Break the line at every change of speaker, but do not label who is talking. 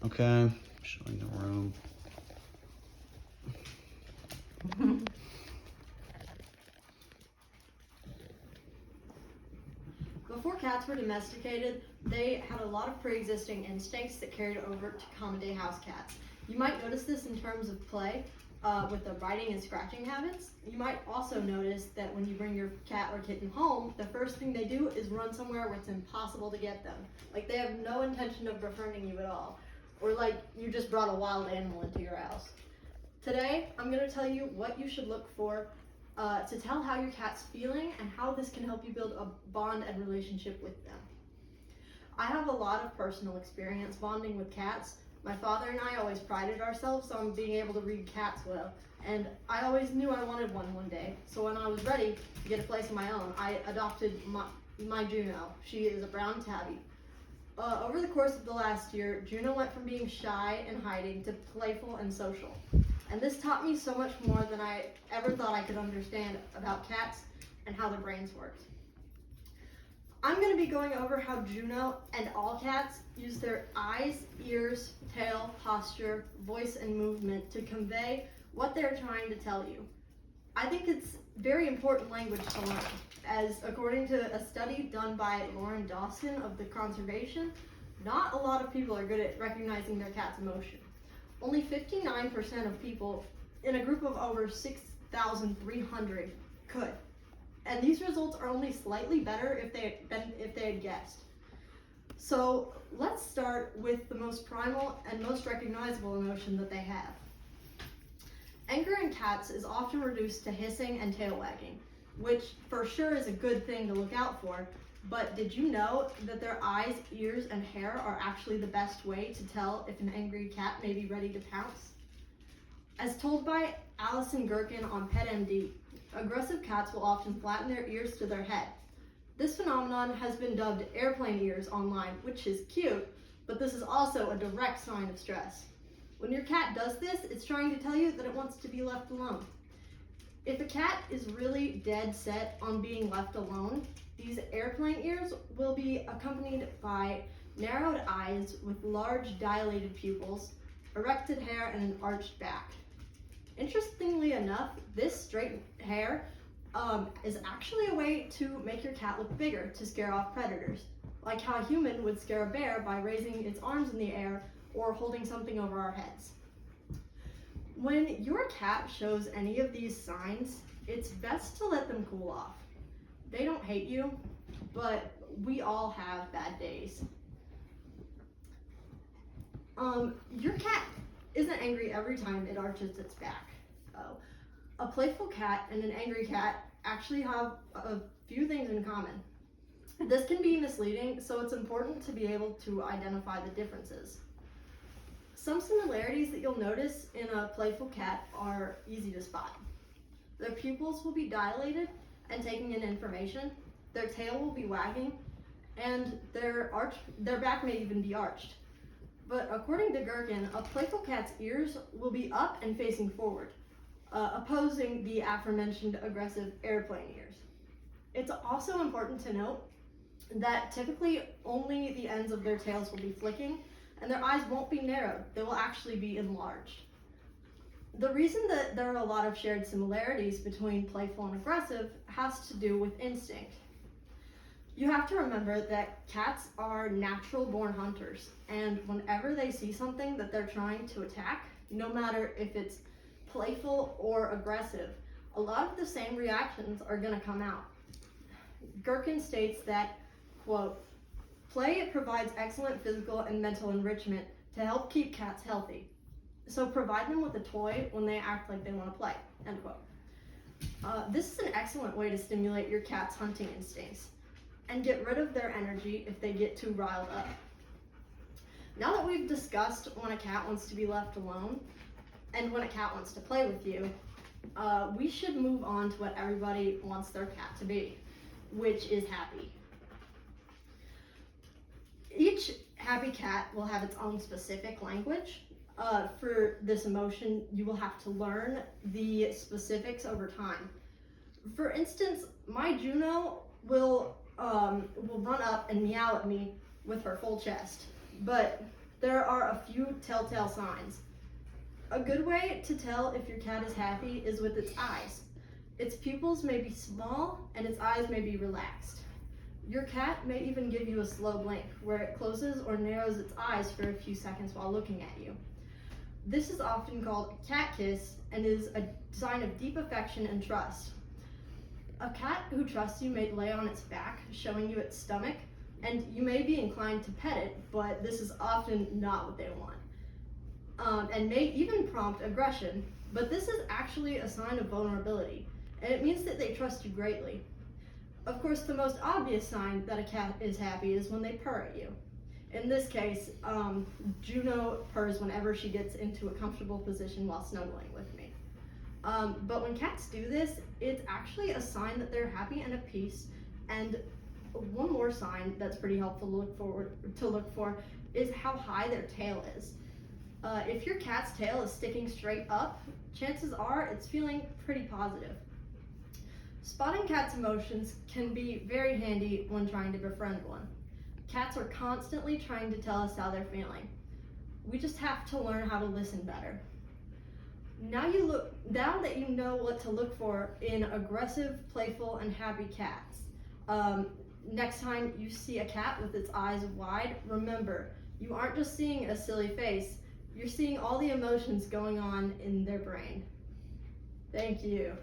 Okay, showing the room.
Before cats were domesticated, they had a lot of pre-existing instincts that carried over to common-day house cats. You might notice this in terms of play, with the biting and scratching habits. You might also notice that when you bring your cat or kitten home, the first thing they do is run somewhere where it's impossible to get them. Like they have no intention of befriending you at all. Or like you just brought a wild animal into your house. Today, I'm going to tell you what you should look for to tell how your cat's feeling and how this can help you build a bond and relationship with them. I have a lot of personal experience bonding with cats. My father and I always prided ourselves on being able to read cats well, and I always knew I wanted one day. So when I was ready to get a place of my own, I adopted my Juno. She is a brown tabby. Over the course of the last year, Juno went from being shy and hiding to playful and social. And this taught me so much more than I ever thought I could understand about cats and how their brains worked. I'm going to be going over how Juno and all cats use their eyes, ears, tail, posture, voice, and movement to convey what they're trying to tell you. I think it's very important language to learn, as according to a study done by Lauren Dawson of The Conservation, not a lot of people are good at recognizing their cat's emotion. Only 59% of people in a group of over 6,300 could. And these results are only slightly better if they had guessed. So let's start with the most primal and most recognizable emotion that they have. Anger in cats is often reduced to hissing and tail wagging, which for sure is a good thing to look out for, but did you know that their eyes, ears, and hair are actually the best way to tell if an angry cat may be ready to pounce? As told by Alison Gherkin on PetMD, aggressive cats will often flatten their ears to their head. This phenomenon has been dubbed airplane ears online, which is cute, but this is also a direct sign of stress. When your cat does this, it's trying to tell you that it wants to be left alone. If a cat is really dead set on being left alone, these airplane ears will be accompanied by narrowed eyes with large dilated pupils, erected hair, and an arched back. Interestingly enough, this straight hair is actually a way to make your cat look bigger to scare off predators, like how a human would scare a bear by raising its arms in the air or holding something over our heads. When your cat shows any of these signs, it's best to let them cool off. They don't hate you, but we all have bad days. Your cat isn't angry every time it arches its back. A playful cat and an angry cat actually have a few things in common. This can be misleading, so it's important to be able to identify the differences. Some similarities that you'll notice in a playful cat are easy to spot. Their pupils will be dilated and taking in information, their tail will be wagging, and their back may even be arched. But according to Gherkin, a playful cat's ears will be up and facing forward, opposing the aforementioned aggressive airplane ears. It's also important to note that typically only the ends of their tails will be flicking, and their eyes won't be narrowed, they will actually be enlarged. The reason that there are a lot of shared similarities between playful and aggressive has to do with instinct. You have to remember that cats are natural born hunters, and whenever they see something that they're trying to attack, no matter if it's playful or aggressive, a lot of the same reactions are going to come out. Gherkin states that, quote, "Play provides excellent physical and mental enrichment to help keep cats healthy. So provide them with a toy when they act like they want to play," end quote. This is an excellent way to stimulate your cat's hunting instincts and get rid of their energy if they get too riled up. Now that we've discussed when a cat wants to be left alone and when a cat wants to play with you, we should move on to what everybody wants their cat to be, which is happy. Each happy cat will have its own specific language. For this emotion, you will have to learn the specifics over time. For instance, my Juno will run up and meow at me with her full chest, but there are a few telltale signs. A good way to tell if your cat is happy is with its eyes. Its pupils may be small and its eyes may be relaxed. Your cat may even give you a slow blink where it closes or narrows its eyes for a few seconds while looking at you. This is often called a cat kiss and is a sign of deep affection and trust. A cat who trusts you may lay on its back, showing you its stomach, and you may be inclined to pet it, but this is often not what they want. And may even prompt aggression, but this is actually a sign of vulnerability, and it means that they trust you greatly. Of course, the most obvious sign that a cat is happy is when they purr at you. In this case, Juno purrs whenever she gets into a comfortable position while snuggling with me. But when cats do this, it's actually a sign that they're happy and at peace. And one more sign that's pretty helpful to look for is how high their tail is. If your cat's tail is sticking straight up, chances are it's feeling pretty positive. Spotting cats' emotions can be very handy when trying to befriend one. Cats are constantly trying to tell us how they're feeling. We just have to learn how to listen better. Now that you know what to look for in aggressive, playful, and happy cats, next time you see a cat with its eyes wide, remember, you aren't just seeing a silly face, you're seeing all the emotions going on in their brain. Thank you.